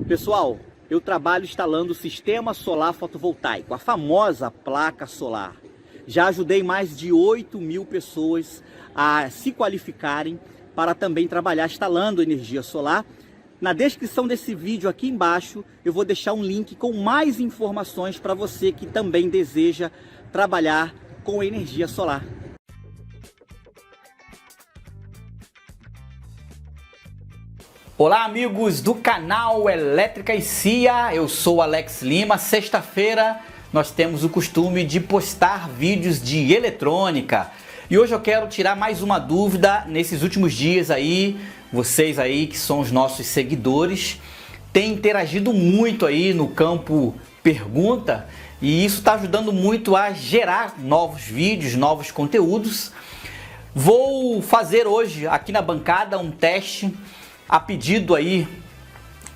Pessoal, eu trabalho instalando o sistema solar fotovoltaico, a famosa placa solar. Já ajudei mais de 8.000 pessoas a se qualificarem para também trabalhar instalando energia solar. Na descrição desse vídeo aqui embaixo eu vou deixar um link com mais informações para você que também deseja trabalhar com energia solar. Olá amigos do canal Elétrica e CIA, eu sou Alex Lima. Sexta-feira nós temos o costume de postar vídeos de eletrônica e hoje eu quero tirar mais uma dúvida. Nesses últimos dias aí, vocês aí que são os nossos seguidores têm interagido muito aí no campo pergunta e isso está ajudando muito a gerar novos vídeos, novos conteúdos. Vou fazer hoje aqui na bancada um teste a pedido aí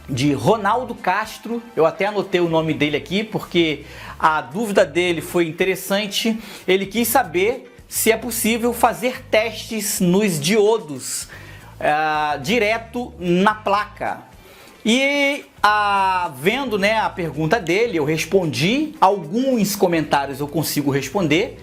de Ronaldo Castro. Eu até anotei o nome dele aqui porque a dúvida dele foi interessante. Ele quis saber se é possível fazer testes nos diodos direto na placa. E vendo, né, a pergunta dele, eu respondi. Alguns comentários eu consigo responder.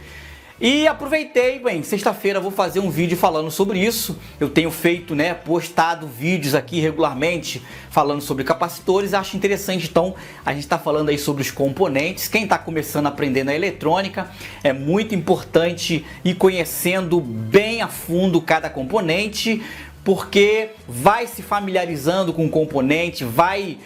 E aproveitei, bem, sexta-feira vou fazer um vídeo falando sobre isso. Eu tenho feito, né, postado vídeos aqui regularmente falando sobre capacitores. Acho interessante, então, a gente está falando aí sobre os componentes. Quem está começando a aprender na eletrônica, é muito importante ir conhecendo bem a fundo cada componente, porque vai se familiarizando com o componente, vai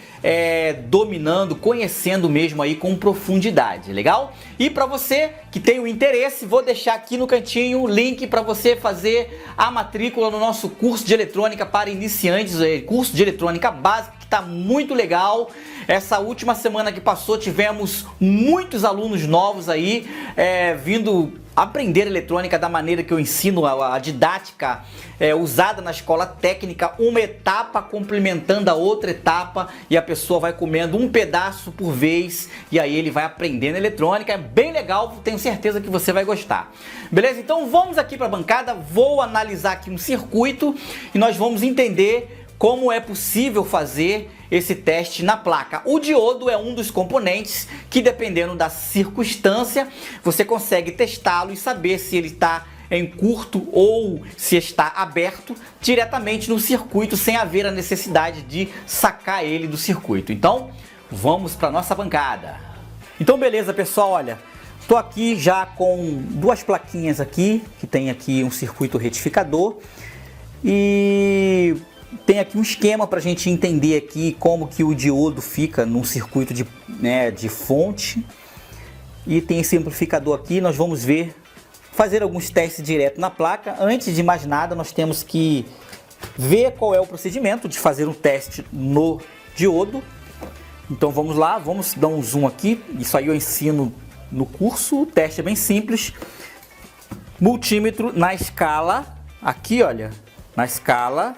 dominando, conhecendo mesmo aí com profundidade, legal? E para você que tem o interesse, vou deixar aqui no cantinho o link para você fazer a matrícula no nosso curso de eletrônica para iniciantes, curso de eletrônica básica, que está muito legal. Essa última semana que passou tivemos muitos alunos novos aí vindo aprender eletrônica da maneira que eu ensino, a didática usada na escola técnica, uma etapa complementando a outra etapa e a pessoa vai comendo um pedaço por vez e aí ele vai aprendendo eletrônica. É bem legal, tenho certeza que você vai gostar. Beleza? Então vamos aqui para a bancada, vou analisar aqui um circuito e nós vamos entender como é possível fazer esse teste na placa. O diodo é um dos componentes que, dependendo da circunstância, você consegue testá-lo e saber se ele está em curto ou se está aberto diretamente no circuito, sem haver a necessidade de sacar ele do circuito. Então, vamos para nossa bancada. Então, beleza, pessoal, olha, estou aqui já com duas plaquinhas aqui, que tem aqui um circuito retificador e tem aqui um esquema para a gente entender aqui como que o diodo fica num circuito de fonte. E tem esse amplificador aqui, nós vamos fazer alguns testes direto na placa. Antes de mais nada, nós temos que ver qual é o procedimento de fazer um teste no diodo. Então vamos lá, vamos dar um zoom aqui. Isso aí eu ensino no curso, o teste é bem simples. Multímetro na escala, aqui olha, na escala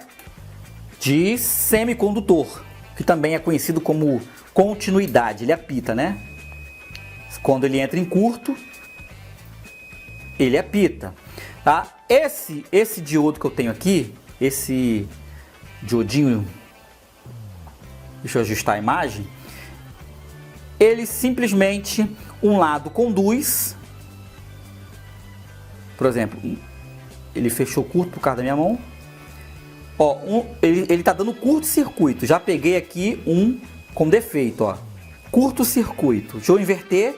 de semicondutor, que também é conhecido como continuidade, ele apita, né? Quando ele entra em curto, ele apita, tá? Esse diodo que eu tenho aqui, esse diodinho, deixa eu ajustar a imagem, ele simplesmente, um lado conduz, por exemplo, ele fechou curto por causa da minha mão. Ó, ele tá dando curto-circuito. Já peguei aqui um com defeito, ó. Curto-circuito. Deixa eu inverter.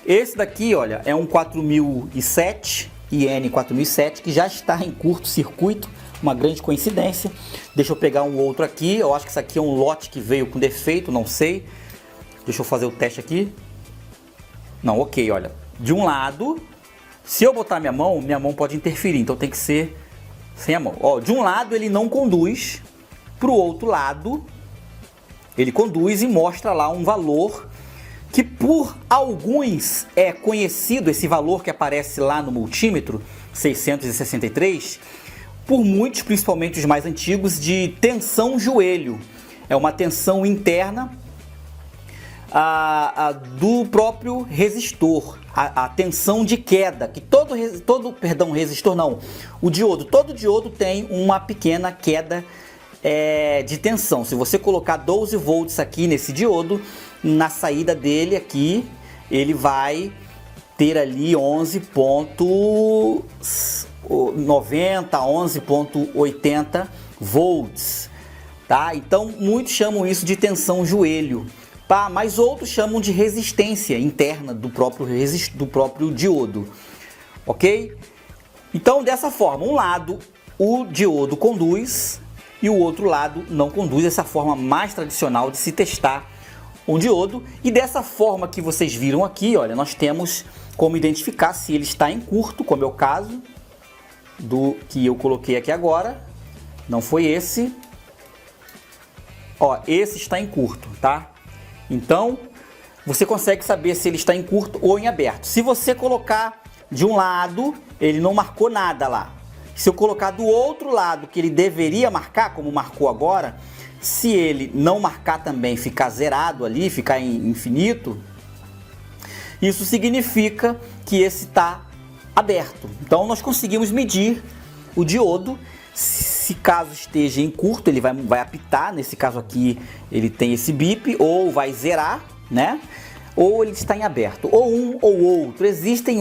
Esse daqui, olha, é um 4007, IN 4007, que já está em curto-circuito. Uma grande coincidência. Deixa eu pegar um outro aqui. Eu acho que isso aqui é um lote que veio com defeito, não sei. Deixa eu fazer o teste aqui. Não, ok, olha. De um lado, se eu botar minha mão pode interferir, então tem que ser sem a mão. Ó, de um lado ele não conduz, para o outro lado ele conduz e mostra lá um valor que por alguns é conhecido, esse valor que aparece lá no multímetro, 663, por muitos, principalmente os mais antigos, de tensão joelho. É uma tensão interna do próprio resistor, a tensão de queda, que todo diodo tem uma pequena queda de tensão. Se você colocar 12 volts aqui nesse diodo, na saída dele aqui, ele vai ter ali 11.90, 11.80 volts, tá? Então muitos chamam isso de tensão joelho, tá? Mas outros chamam de resistência interna do próprio diodo, ok? Então dessa forma, um lado o diodo conduz e o outro lado não conduz. Essa forma mais tradicional de se testar um diodo. E dessa forma que vocês viram aqui, olha, nós temos como identificar se ele está em curto, como é o caso do que eu coloquei aqui agora. Não foi esse. Ó, esse está em curto, tá? Então, você consegue saber se ele está em curto ou em aberto. Se você colocar de um lado, ele não marcou nada lá. Se eu colocar do outro lado, que ele deveria marcar, como marcou agora, se ele não marcar também, ficar zerado ali, ficar em infinito, isso significa que esse está aberto. Então nós conseguimos medir o diodo. Se caso esteja em curto, ele vai apitar. Nesse caso aqui ele tem esse bip, ou vai zerar, né? Ou ele está em aberto, ou um ou outro. Existem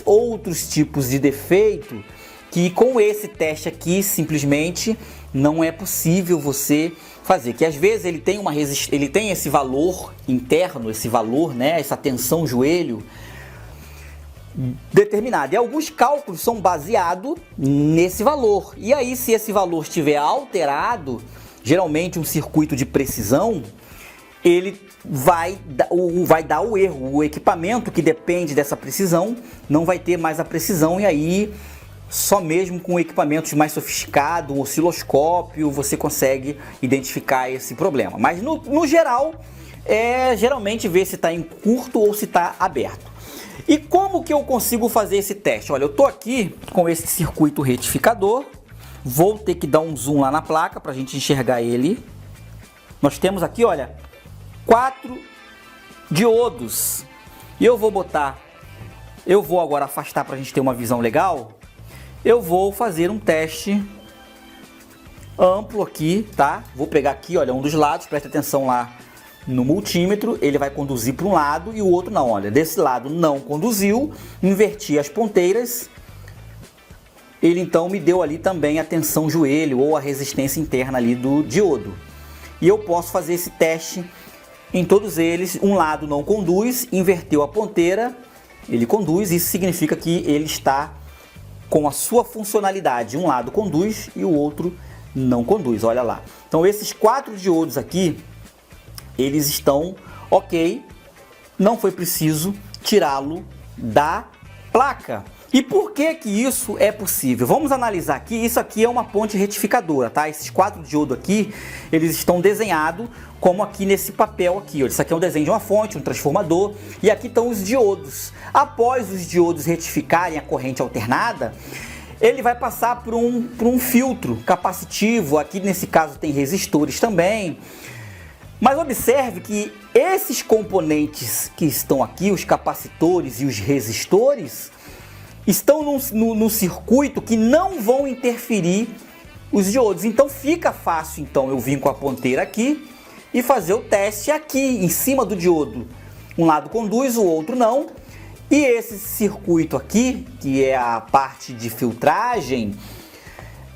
outros tipos de defeito que com esse teste aqui simplesmente não é possível você fazer, que às vezes ele tem esse valor interno, esse valor, né, essa tensão joelho determinada. E alguns cálculos são baseados nesse valor. E aí, se esse valor estiver alterado, geralmente um circuito de precisão, ele vai dar o erro. O equipamento que depende dessa precisão não vai ter mais a precisão, e aí só mesmo com equipamentos mais sofisticados, um osciloscópio, você consegue identificar esse problema. Mas no geral, geralmente ver se está em curto ou se está aberto. E como que eu consigo fazer esse teste? Olha, eu estou aqui com esse circuito retificador. Vou ter que dar um zoom lá na placa para a gente enxergar ele. Nós temos aqui, olha, 4 diodos. E eu vou agora afastar para a gente ter uma visão legal. Eu vou fazer um teste amplo aqui, tá? Vou pegar aqui, olha, um dos lados, presta atenção lá no multímetro, ele vai conduzir para um lado e o outro não, olha, desse lado não conduziu, inverti as ponteiras, ele então me deu ali também a tensão joelho ou a resistência interna ali do diodo. E eu posso fazer esse teste em todos eles, um lado não conduz, inverteu a ponteira, ele conduz, isso significa que ele está com a sua funcionalidade, um lado conduz e o outro não conduz, olha lá. Então esses 4 diodos aqui, eles estão ok, não foi preciso tirá-lo da placa. E por que que isso é possível? Vamos analisar aqui, isso aqui é uma ponte retificadora, tá? Esses 4 diodos aqui, eles estão desenhados como aqui nesse papel aqui, ó. Isso aqui é um desenho de uma fonte, um transformador, e aqui estão os diodos. Após os diodos retificarem a corrente alternada, ele vai passar por um filtro capacitivo, aqui nesse caso tem resistores também. Mas observe que esses componentes que estão aqui, os capacitores e os resistores, estão no circuito que não vão interferir os diodos. Então fica fácil, então, eu vir com a ponteira aqui e fazer o teste aqui em cima do diodo. Um lado conduz, o outro não. E esse circuito aqui, que é a parte de filtragem,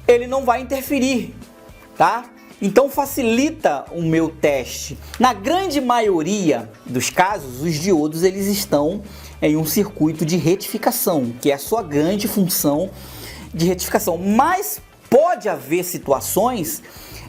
ele não vai interferir, tá? Então facilita o meu teste. Na grande maioria dos casos, os diodos eles estão em um circuito de retificação, que é a sua grande função de retificação. Mas pode haver situações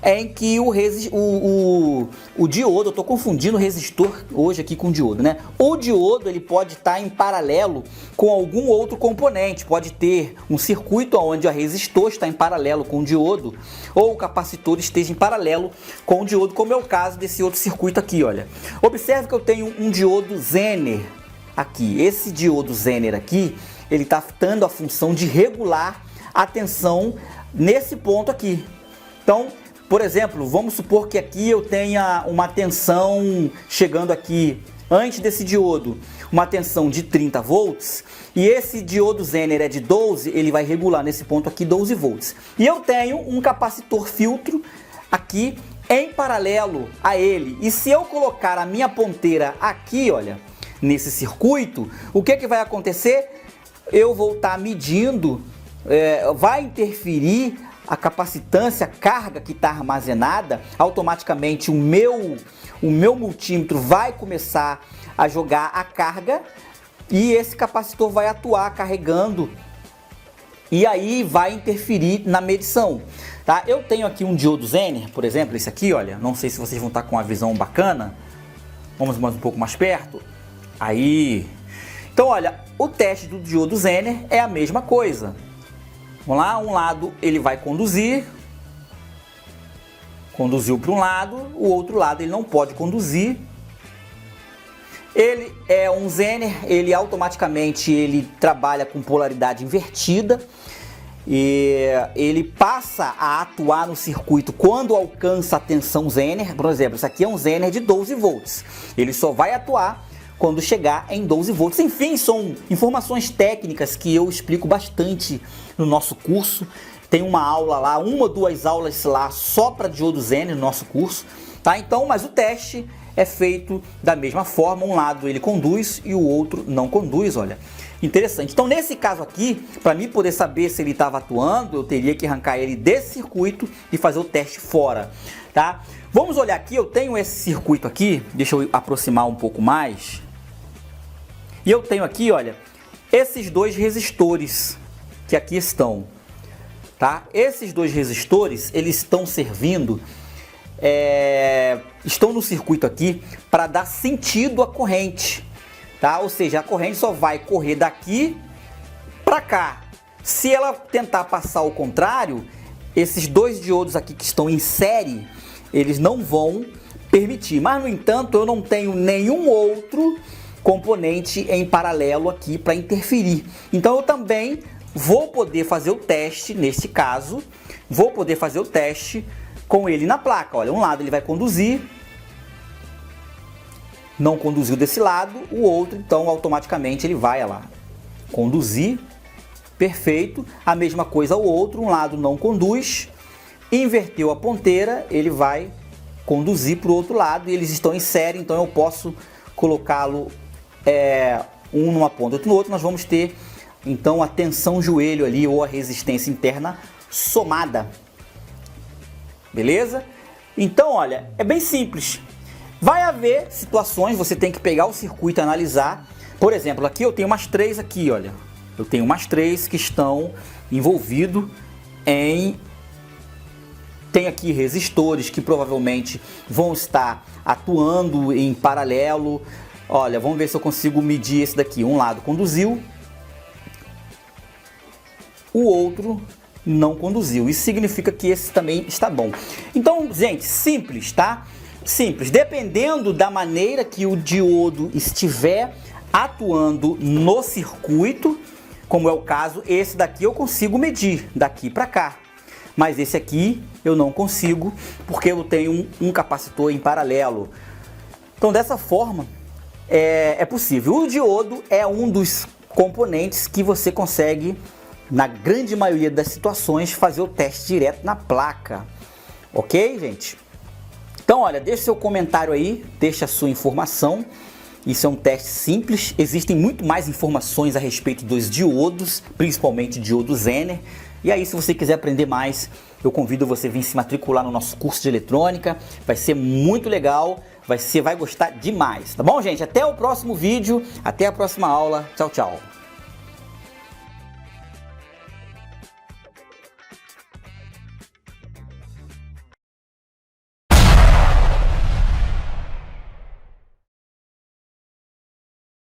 em que o diodo, eu estou confundindo o resistor hoje aqui com o diodo, né? O diodo ele pode estar em paralelo com algum outro componente, pode ter um circuito onde o resistor está em paralelo com o diodo, ou o capacitor esteja em paralelo com o diodo, como é o caso desse outro circuito aqui, olha. Observe que eu tenho um diodo Zener aqui. Esse diodo Zener aqui, ele está dando a função de regular a tensão nesse ponto aqui. Então, Por exemplo, vamos supor que aqui eu tenha uma tensão chegando aqui antes desse diodo, uma tensão de 30 volts, e esse diodo Zener é de 12, ele vai regular nesse ponto aqui 12 volts. E eu tenho um capacitor filtro aqui em paralelo a ele. E se eu colocar a minha ponteira aqui, olha, nesse circuito, o que vai acontecer? Eu vou estar medindo, vai interferir a capacitância, a carga que está armazenada, automaticamente o meu multímetro vai começar a jogar a carga e esse capacitor vai atuar carregando e aí vai interferir na medição, tá? Eu tenho aqui um diodo Zener, por exemplo, esse aqui, olha, não sei se vocês vão estar com uma visão bacana, vamos mais um pouco mais perto, aí. Então, olha, o teste do diodo Zener é a mesma coisa. Vamos lá, um lado ele vai conduzir, conduziu para um lado, o outro lado ele não pode conduzir. Ele é um Zener, ele automaticamente ele trabalha com polaridade invertida e ele passa a atuar no circuito quando alcança a tensão Zener. Por exemplo, isso aqui é um Zener de 12 volts, ele só vai atuar quando chegar em 12 volts. Enfim, são informações técnicas que eu explico bastante no nosso curso. Tem uma aula lá, uma ou duas aulas lá só para diodo Zener no nosso curso, tá? Então, mas o teste é feito da mesma forma, um lado ele conduz e o outro não conduz, olha. Interessante. Então, nesse caso aqui, para mim poder saber se ele estava atuando, eu teria que arrancar ele desse circuito e fazer o teste fora, tá? Vamos olhar aqui, eu tenho esse circuito aqui, deixa eu aproximar um pouco mais. E eu tenho aqui, olha, esses dois resistores que aqui estão, tá? Esses dois resistores, eles estão servindo, estão no circuito aqui para dar sentido à corrente, tá? Ou seja, a corrente só vai correr daqui para cá. Se ela tentar passar ao contrário, esses dois diodos aqui que estão em série, eles não vão permitir. Mas, no entanto, eu não tenho nenhum outro componente em paralelo aqui para interferir. Então, eu também vou poder fazer o teste, nesse caso, vou poder fazer o teste com ele na placa. Olha, um lado ele vai conduzir, não conduziu desse lado, o outro, então, automaticamente ele vai, olha lá, conduzir, perfeito. A mesma coisa o outro, um lado não conduz, inverteu a ponteira, ele vai conduzir para o outro lado e eles estão em série, então eu posso colocá-lo um numa ponta, outro no outro. Nós vamos ter então a tensão joelho ali ou a resistência interna somada, beleza? Então, olha, é bem simples. Vai haver situações, você tem que pegar o circuito e analisar. Por exemplo, aqui eu tenho umas 3 aqui, olha, eu tenho umas 3 que estão envolvidos em... Tem aqui resistores que provavelmente vão estar atuando em paralelo. Olha, vamos ver se eu consigo medir esse daqui. Um lado conduziu, o outro não conduziu. Isso significa que esse também está bom. Então, gente, simples, tá? Simples. Dependendo da maneira que o diodo estiver atuando no circuito, como é o caso, esse daqui eu consigo medir daqui para cá. Mas esse aqui eu não consigo, porque eu tenho um capacitor em paralelo. Então, dessa forma, é possível. O diodo é um dos componentes que você consegue, na grande maioria das situações, fazer o teste direto na placa. Ok, gente? Então, olha, deixa seu comentário aí, deixa a sua informação. Isso é um teste simples. Existem muito mais informações a respeito dos diodos, principalmente diodo Zener. E aí, se você quiser aprender mais, eu convido você a vir se matricular no nosso curso de eletrônica. Vai ser muito legal, você vai gostar demais, tá bom, gente? Até o próximo vídeo, até a próxima aula. Tchau, tchau.